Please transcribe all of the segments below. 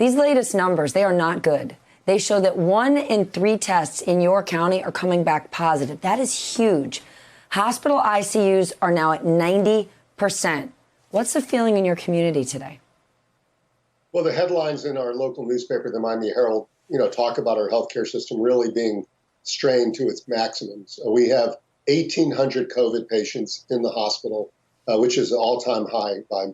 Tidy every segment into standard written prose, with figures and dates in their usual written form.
These latest numbers, they are not good. They show that 1 in 3 tests in your county are coming back positive. That is huge. Hospital ICUs are now at 90%. What's the feeling in your community today? Well, the headlines in our local newspaper, the Miami Herald, talk about our healthcare system really being strained to its maximums. We have 1,800 COVID patients in the hospital, which is an all-time high by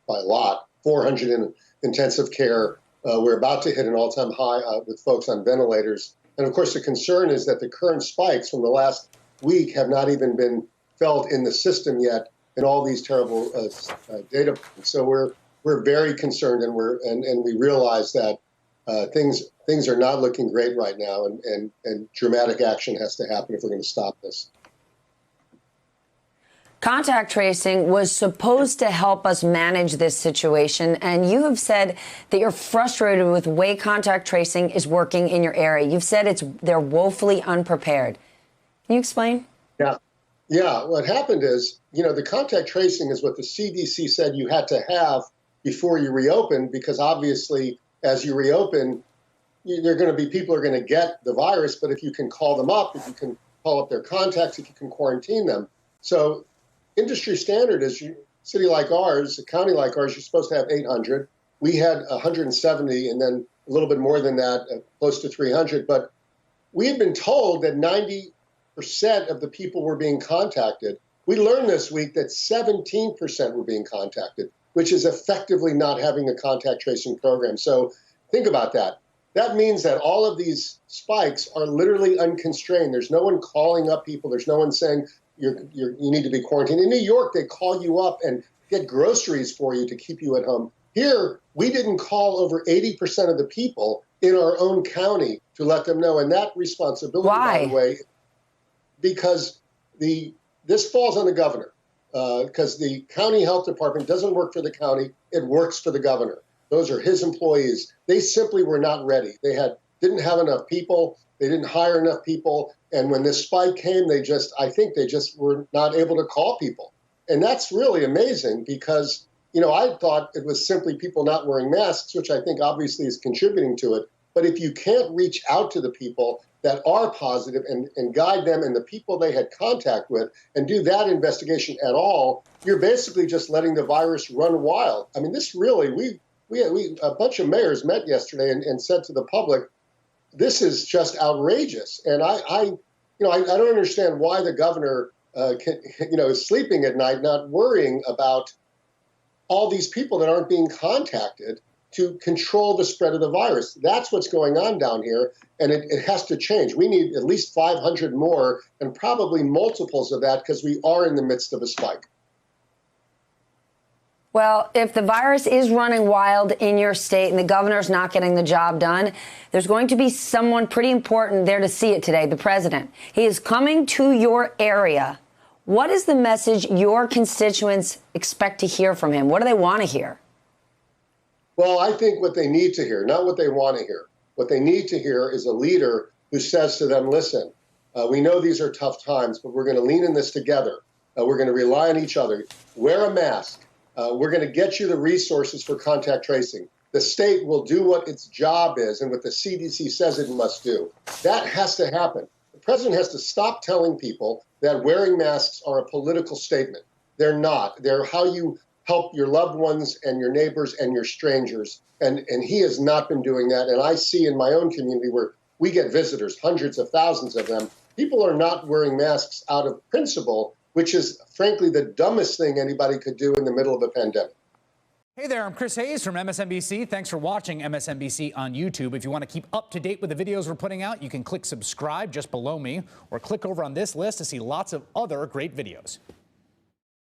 a lot. 400 in intensive care. We're about to hit an all-time high with folks on ventilators. And of course, the concern is that the current spikes from the last week have not even been felt in the system yet in all these terrible data points. So we're very concerned, and we realize that things are not looking great right now, and dramatic action has to happen if we're going to stop this. Contact tracing was supposed to help us manage this situation, and you have said that you're frustrated with the way contact tracing is working in your area. You've said they're woefully unprepared. Can you explain? Yeah. What happened is, the contact tracing is what the CDC said you had to have before you reopen, because obviously, as you reopen, people are going to get the virus. But if you can call them up, if you can call up their contacts, if you can quarantine them. So industry standard is a city like ours, a county like ours, you're supposed to have 800. We had 170, and then a little bit more than that, close to 300. But we had been told that 90% of the people were being contacted. We learned this week that 17% were being contacted, which is effectively not having a contact tracing program. So think about that. That means that all of these spikes are literally unconstrained. There's no one calling up people. There's no one saying you need to be quarantined. In New York, they call you up and get groceries for you to keep you at home. Here, we didn't call over 80% of the people in our own county to let them know. And that responsibility, by the way, because this falls on the governor, because the county health department doesn't work for the county. It works for the governor. Those are his employees. They simply were not ready. They didn't have enough people. They didn't hire enough people. And when this spike came, I think they just were not able to call people. And that's really amazing because, I thought it was simply people not wearing masks, which I think obviously is contributing to it. But if you can't reach out to the people that are positive and guide them and the people they had contact with and do that investigation at all, you're basically just letting the virus run wild. I mean, this really, a bunch of mayors met yesterday and said to the public, this is just outrageous. And I don't understand why the governor is sleeping at night, not worrying about all these people that aren't being contacted to control the spread of the virus. That's what's going on down here, and it has to change. We need at least 500 more, and probably multiples of that, because we are in the midst of a spike. Well, if the virus is running wild in your state and the governor's not getting the job done, there's going to be someone pretty important there to see it today, the president. He is coming to your area. What is the message your constituents expect to hear from him? What do they want to hear? Well, I think what they need to hear, not what they want to hear. What they need to hear is a leader who says to them, listen, we know these are tough times, but we're going to lean in this together. We're going to rely on each other. Wear a mask. We're going to get you the resources for contact tracing. The state will do what its job is and what the CDC says it must do. That has to happen. The president has to stop telling people that wearing masks are a political statement. They're not. They're how you help your loved ones and your neighbors and your strangers. And he has not been doing that. And I see in my own community where we get visitors, hundreds of thousands of them, people are not wearing masks out of principle, which is, frankly, the dumbest thing anybody could do in the middle of a pandemic. Hey there, I'm Chris Hayes from MSNBC. Thanks for watching MSNBC on YouTube. If you want to keep up to date with the videos we're putting out, you can click subscribe just below me or click over on this list to see lots of other great videos.